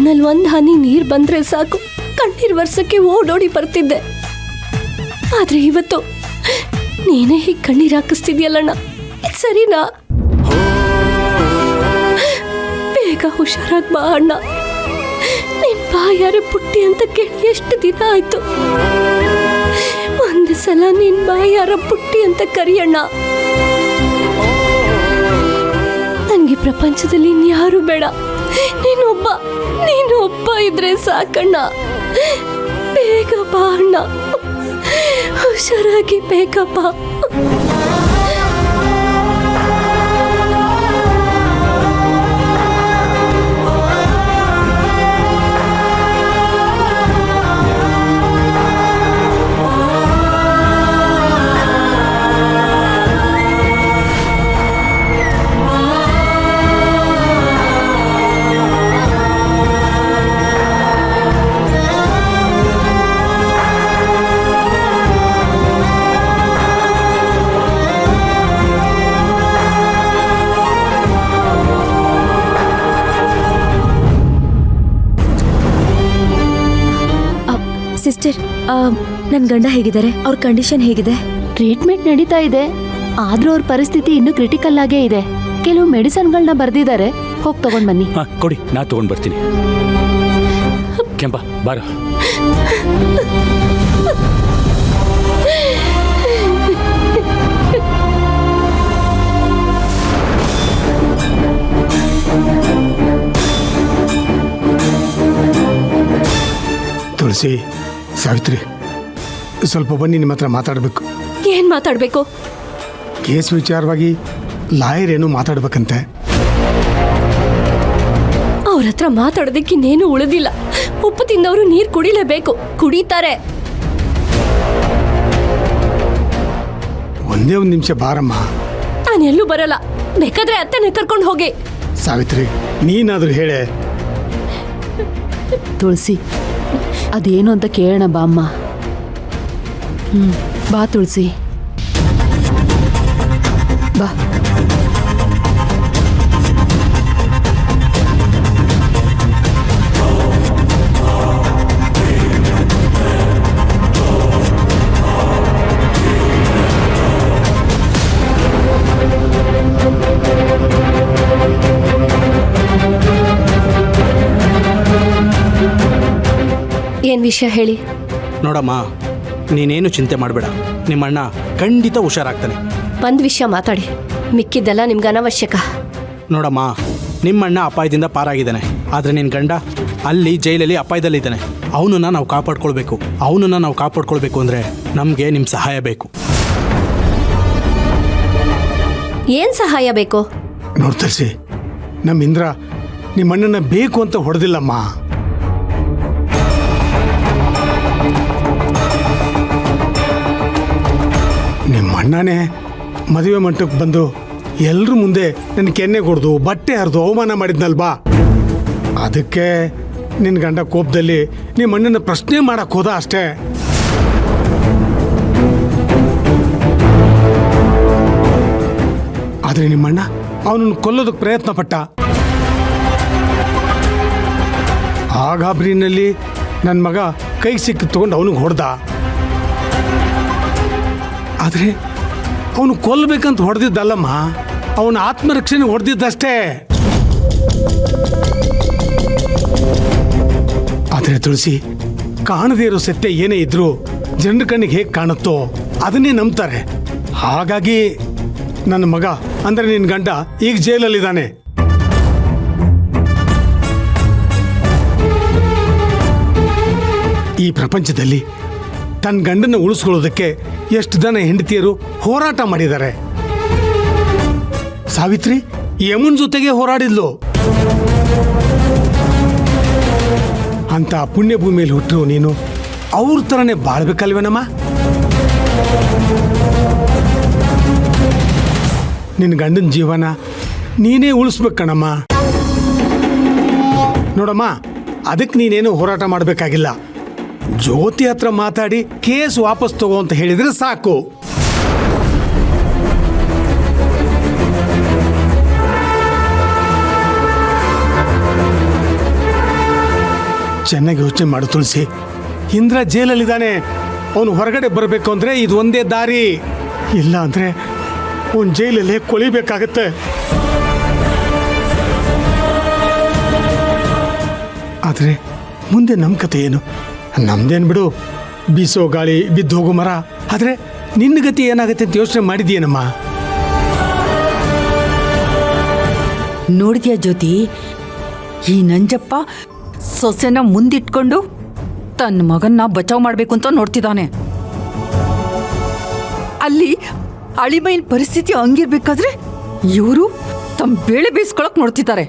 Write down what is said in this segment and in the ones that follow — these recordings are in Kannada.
ಕಣ್ಣಲ್ಲಿ ಒಂದು ಹನಿ ನೀರು ಬಂದ್ರೆ ಸಾಕು ಕಣ್ಣೀರ್ ವರ್ಷಕ್ಕೆ ಓಡೋಡಿ ಬರ್ತಿದ್ದೆ. ಆದ್ರೆ ಇವತ್ತು ನೀನೇ ಹೀಗೆ ಕಣ್ಣೀರ್ ಹಾಕಿಸ್ತಿದ್ಯಲ್ಲಣ್ಣ, ಇದು ಸರಿನಾ? ಬೇಗ ಹುಷಾರಾಗಿ ಬಾ ಅಣ್ಣ. ನಿನ್ ಬಾಯಾರೆ ಪುಟ್ಟಿ ಅಂತ ಕೇಳಿ ಎಷ್ಟು ದಿನ ಆಯ್ತು. ಒಂದು ಸಲ ನಿನ್ ಬಾಯಾರ ಪುಟ್ಟಿ ಅಂತ ಕರಿಯಣ್ಣ. ನನಗೆ ಪ್ರಪಂಚದಲ್ಲಿ ಇನ್ಯಾರು ಬೇಡ, ನೀನೊಬ್ಬ ಇದ್ರೆ ಸಾಕಣ್ಣ. ಬೇಗ ಬಾ ಅಣ್ಣ, ಹುಷಾರಾಗಿ ಬೇಗ ಬಾ. ಸಿಸ್ಟರ್, ನನ್ನ ಗಂಡ ಹೇಗಿದ್ದಾರೆ? ಅವ್ರ ಕಂಡೀಷನ್ ಹೇಗಿದೆ? ಟ್ರೀಟ್ಮೆಂಟ್ ನಡೀತಾ ಇದೆ, ಆದ್ರೂ ಅವ್ರ ಪರಿಸ್ಥಿತಿ ಇನ್ನೂ ಕ್ರಿಟಿಕಲ್ ಆಗೇ ಇದೆ. ಕೆಲವು ಮೆಡಿಸನ್ಗಳನ್ನ ಬರ್ದಿದ್ದಾರೆ, ಹೋಗಿ ತಗೊಂಡ್ ಬನ್ನಿ. ಕೊಡಿ, ನಾ ತಗೊಂಡ್ ಬರ್ತೀನಿ. ಕೆಂಪ ಬಾರ. ತುಳಸಿ, ಸಾವಿತ್ರಿ, ಸ್ವಲ್ಪ ಬನ್ನಿ, ನಿಮ್ಮ ಹತ್ರ ಮಾತಾಡಬೇಕು. ಏನ್ ಮಾತಾಡ್ಬೇಕು? ಕೇಸ್ ವಿಚಾರವಾಗಿ ಲಾಯರ್ ಏನು ಮಾತಾಡ್ಬೇಕಂತೆ. ಅವ್ರ ಹತ್ರ ಮಾತಾಡೋದಕ್ಕೆ ಇನ್ನೇನು ಉಳಿದಿಲ್ಲ. ಉಪ್ಪು ತಿಂದವರು ನೀರು ಕುಡಿಲೇಬೇಕು, ಕುಡಿತಾರೆ. ಒಂದೇ ಒಂದು ನಿಮಿಷ ಬಾರಮ್ಮ. ನಾನು ಎಲ್ಲೂ ಬರಲ್ಲ, ಬೇಕಾದ್ರೆ ಅತ್ತನೆ ಕರ್ಕೊಂಡು ಹೋಗಿ. ಸಾವಿತ್ರಿ, ನೀನಾದ್ರೂ ಹೇಳೆ. ತುಳಸಿ, ಅದೇನು ಅಂತ ಕೇಳೋಣ ಬಾ ಅಮ್ಮ. ಬಾ ತುಳಸಿ, ಬಾ. ಏನ್ ವಿಷಯ ಹೇಳಿ? ನೋಡಮ್ಮ, ನೀನೇನು ಚಿಂತೆ ಮಾಡಬೇಡ, ನಿಮ್ಮಣ್ಣ ಖಂಡಿತ ಹುಷಾರಾಗ್ತಾನೆ. ಒಂದ್ ವಿಷಯ ಮಾತಾಡಿ, ಮಿಕ್ಕಿದ್ದೆಲ್ಲ ನಿಮ್ಗೆ ಅನವಶ್ಯಕ. ನೋಡಮ್ಮ, ನಿಮ್ಮಣ್ಣ ಅಪಾಯದಿಂದ ಪಾರಾಗಿದ್ದಾನೆ, ಆದರೆ ನಿನ್ನ ಗಂಡ ಅಲ್ಲಿ ಜೈಲಲ್ಲಿ ಅಪಾಯದಲ್ಲಿದ್ದಾನೆ. ಅವನನ್ನು ನಾವು ಕಾಪಾಡ್ಕೊಳ್ಬೇಕು ಅಂದರೆ ನಮಗೆ ನಿಮ್ಮ ಸಹಾಯ ಬೇಕು. ಏನ್ ಸಹಾಯ ಬೇಕು? ನೋಡ್ತರ್ಸಿ, ನಮ್ಮ ಇಂದ್ರ ನಿಮ್ಮಣ್ಣನ ಬೇಕು ಅಂತ ಹೊಡೆದಿಲ್ಲಮ್ಮ. ನಿಮ್ಮಣ್ಣನೇ ಮದುವೆ ಮಂಟಪಕ್ಕೆ ಬಂದು ಎಲ್ಲರೂ ಮುಂದೆ ನನ್ನ ಕೆನ್ನೆ ಕೊಡ್ದು ಬಟ್ಟೆ ಹರಿದು ಅವಮಾನ ಮಾಡಿದ್ನಲ್ಬಾ. ಅದಕ್ಕೆ ನಿನ್ನ ಗಂಡ ಕೋಪದಲ್ಲಿ ನಿಮ್ಮಣ್ಣನ ಪ್ರಶ್ನೆ ಮಾಡಕ್ಕೆ ಹೋದ ಅಷ್ಟೇ. ಆದರೆ ನಿಮ್ಮಣ್ಣ ಅವನನ್ನು ಕೊಲ್ಲೋದಕ್ಕೆ ಪ್ರಯತ್ನ ಪಟ್ಟ. ಆ ಗಾಬರಿನಲ್ಲಿ ನನ್ನ ಮಗ ಕೈ ಸಿಕ್ಕಿ ತಗೊಂಡು ಅವನಿಗೆ ಹೊಡೆದ. ಆದರೆ ಅವನು ಕೊಲ್ಲಬೇಕಂತ ಹೊಡೆದಿದ್ದಲ್ಲಮ್ಮ, ಅವನ ಆತ್ಮರಕ್ಷಣೆ ಹೊಡೆದಿದ್ದಷ್ಟೇ. ಆದರೆ ತುಳಸಿ, ಕಾಣದೇ ಇರೋ ಸತ್ಯ ಏನೇ ಇದ್ರೂ ಜನರ ಕಣ್ಣಿಗೆ ಹೇಗೆ ಕಾಣುತ್ತೋ ಅದನ್ನೇ ನಂಬ್ತಾರೆ. ಹಾಗಾಗಿ ನನ್ನ ಮಗ ಅಂದರೆ ನಿನ್ನ ಗಂಡ ಈಗ ಜೈಲಲ್ಲಿದ್ದಾನೆ. ಈ ಪ್ರಪಂಚದಲ್ಲಿ ತನ್ನ ಗಂಡನ ಉಳಿಸ್ಕೊಳ್ಳೋದಕ್ಕೆ ಎಷ್ಟು ಜನ ಹೆಂಡತಿಯರು ಹೋರಾಟ ಮಾಡಿದ್ದಾರೆ. ಸಾವಿತ್ರಿ ಯಮುನ್ ಜೊತೆಗೆ ಹೋರಾಡಿದ್ಲು. ಅಂತ ಪುಣ್ಯ ಭೂಮಿಯಲ್ಲಿ ಹುಟ್ಟಿರೋ ನೀನು ಅವ್ರ ಥರನೇ ಬಾಳ್ಬೇಕಲ್ವೇನಮ್ಮ? ನಿನ್ನ ಗಂಡನ ಜೀವನ ನೀನೇ ಉಳಿಸ್ಬೇಕು ಕಣಮ್ಮ. ನೋಡಮ್ಮ, ಅದಕ್ಕೆ ನೀನೇನು ಹೋರಾಟ ಮಾಡಬೇಕಾಗಿಲ್ಲ. ಜ್ಯೋತಿ ಹತ್ರ ಮಾತಾಡಿ ಕೇಸ್ ವಾಪಸ್ ತಗೋ ಅಂತ ಹೇಳಿದ್ರೆ ಸಾಕು. ಚೆನ್ನಾಗಿ ಯೋಚನೆ ಮಾಡು ತುಳಸಿ. ಇಂದ್ರ ಜೈಲಲ್ಲಿದ್ದಾನೆ. ಅವನು ಹೊರಗಡೆ ಬರಬೇಕು ಅಂದರೆ ಇದು ಒಂದೇ ದಾರಿ. ಇಲ್ಲ ಅಂದರೆ ಅವನು ಜೈಲಲ್ಲೇ ಕೊಳಿಬೇಕಾಗತ್ತೆ. ಆದರೆ ಮುಂದೆ ನಮ್ಮ ಕತೆ ಏನು? ನಮ್ದೇನು ಬಿಡು, ಬೀಸೋ ಗಾಳಿ ಬಿದ್ದು ಹೋಗೋ ಮರ. ಆದರೆ ನಿನ್ನ ಗತಿ ಏನಾಗುತ್ತೆ ಅಂತ ಯೋಚನೆ ಮಾಡಿದೀಯನಮ್ಮ? ನೋಡಿದ್ಯಾ ಜ್ಯೋತಿ, ಈ ನಂಜಪ್ಪ ಸೊಸೆನ ಮುಂದಿಟ್ಕೊಂಡು ತನ್ನ ಮಗನ್ನ ಬಚಾವ್ ಮಾಡಬೇಕು ಅಂತ ನೋಡ್ತಿದ್ದಾನೆ. ಅಲ್ಲಿ ಅಳಿಮೈನ ಪರಿಸ್ಥಿತಿ ಹಂಗಿರ್ಬೇಕಾದ್ರೆ ಇವರು ತಮ್ಮ ಬೇಳೆ ಬೇಯಿಸ್ಕೊಳಕ್ ನೋಡ್ತಿದ್ದಾರೆ.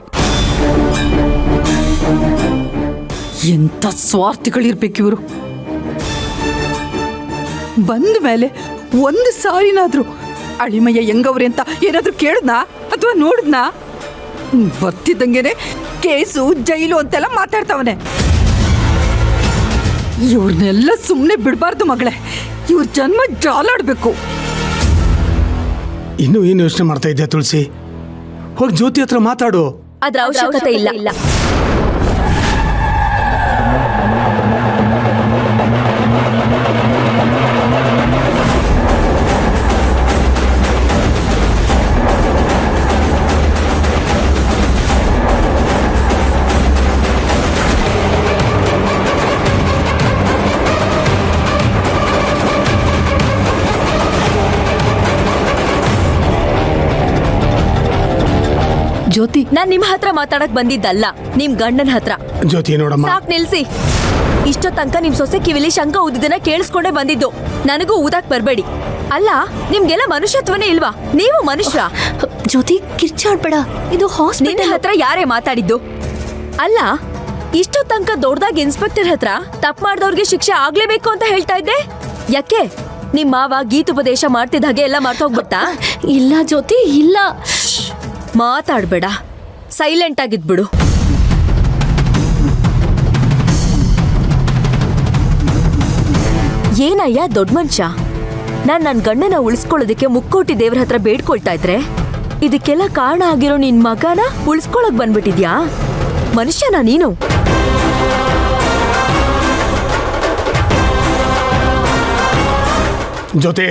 ಎಂಥ ಸ್ವಾರ್ಥಿಗಳಿರ್ಬೇಕು ಇವರು. ಬಂದ ಮೇಲೆ ಒಂದು ಸಾರಿನಾದ್ರೂ ಅಳಿಮಯ್ಯ ಹೆಂಗವ್ರೆ ಅಂತ ಏನಾದ್ರೂ ಕೇಳಿದ್ನಾ ಅಥವಾ ನೋಡಿದ್ನಾ? ಬರ್ತಿದ್ದಂಗೆನೆ ಕೇಸು ಜೈಲು ಅಂತೆಲ್ಲ ಮಾತಾಡ್ತಾವನೆ. ಇವ್ರನ್ನೆಲ್ಲ ಸುಮ್ಮನೆ ಬಿಡಬಾರ್ದು ಮಗಳೇ. ಇವ್ರ ಜನ್ಮ ಜಾಲಾಡ್ಬೇಕು. ಇನ್ನೂ ಏನು ಯೋಚನೆ ಮಾಡ್ತಾ ಇದ್ಯಾ ತುಳಸಿ? ಹೋಗಿ ಜ್ಯೋತಿ ಹತ್ರ ಮಾತಾಡು. ಅದ್ರ ಅವಶ್ಯಕತೆ ಇಲ್ಲ. ಜ್ಯೋತಿ, ನಾನ್ ನಿಮ್ ಹತ್ರ ಮಾತಾಡಕ್ ಬಂದಿದ್ದಲ್ಲ, ನಿಮ್ ಗಂಡನ ಹತ್ರ. ಜ್ಯೋತಿ ನೋಡಮ್ಮ, ಸಾಕ್ ನಿಲ್ಸಿ. ಇಷ್ಟೋ ತನಕ ನಿಮ್ ಸೊಸೆ ಕಿವಿಲಿ ಶಂಕ ಊದಿದ್ದನ್ನ ಕೇಳಿಸ್ಕೊಂಡೇ ಬಂದಿದ್ದು. ನನಗೂ ಊದಕ್ ಬರ್ಬೇಡಿ. ಅಲ್ಲ, ನಿಮ್ಗೆಲ್ಲ ಮನುಷ್ಯತ್ವನೇ ಇಲ್ವಾ? ನೀವು ಮನುಷ್ಯ. ಜ್ಯೋತಿ ಕಿರ್ಚಾಡ್ಬೇಡ, ಇದು ನಿನ್ನ ಹಾಸ್ಪಿಟಲ್. ಹತ್ರ ಯಾರೇ ಮಾತಾಡಿದ್ದು? ಅಲ್ಲ, ಇಷ್ಟೋ ತನಕ ದೊಡ್ಡದಾಗಿ ಇನ್ಸ್ಪೆಕ್ಟರ್ ಹತ್ರ ತಪ್ಪು ಮಾಡಿದವ್ರಿಗೆ ಶಿಕ್ಷೆ ಆಗ್ಲೇಬೇಕು ಅಂತ ಹೇಳ್ತಾ ಇದ್ದೆ. ಯಾಕೆ ನಿಮ್ ಮಾವ ಗೀತೋಪದೇಶ ಮಾಡ್ತಿದ್ದ ಹಾಗೆ ಎಲ್ಲ ಮಾಡ್ತೋಗ್ಬಿಟ್ಟ? ಇಲ್ಲ ಜ್ಯೋತಿ, ಇಲ್ಲ. ಮಾತಾಡ್ಬೇಡ, ಸೈಲೆಂಟ್ ಆಗಿದ್ಬಿಡು. ಏನಯ್ಯ ದೊಡ್ಡ ಮನುಷ್ಯ, ನಾನ್ ನನ್ನ ಗಂಡನ ಉಳಿಸ್ಕೊಳ್ಳೋದಕ್ಕೆ ಮುಕ್ಕೋಟಿ ದೇವ್ರ ಹತ್ರ ಬೇಡ್ಕೊಳ್ತಾ ಇದ್ರೆ ಇದಕ್ಕೆಲ್ಲ ಕಾರಣ ಆಗಿರೋ ನಿನ್ ಮಗನ ಉಳಿಸ್ಕೊಳಕ್ ಬಂದ್ಬಿಟ್ಟಿದ್ಯಾ? ಮನುಷ್ಯನಾ ನೀನು? ಜೊತೆ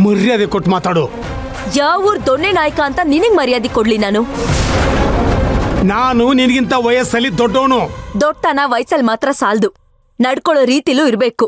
ಮರ್ಯಾದೆ ಕೊಟ್ಟು ಮಾತಾಡು. ಯಾವ ಊರ್ ದೊಣ್ಣೆ ನಾಯಕ ಅಂತ ನಿನಗ್ ಮರ್ಯಾದೆ ಕೊಡ್ಲಿ ನಾನು? ನಾನು ನಿನಗಿಂತ ವಯಸ್ಸಲ್ಲಿ ದೊಡ್ಡವನು. ದೊಡ್ಡತನ ವಯಸ್ಸಲ್ಲಿ ಮಾತ್ರ ಸಾಲ್ದು, ನಡ್ಕೊಳ್ಳೋ ರೀತಿಲೂ ಇರ್ಬೇಕು.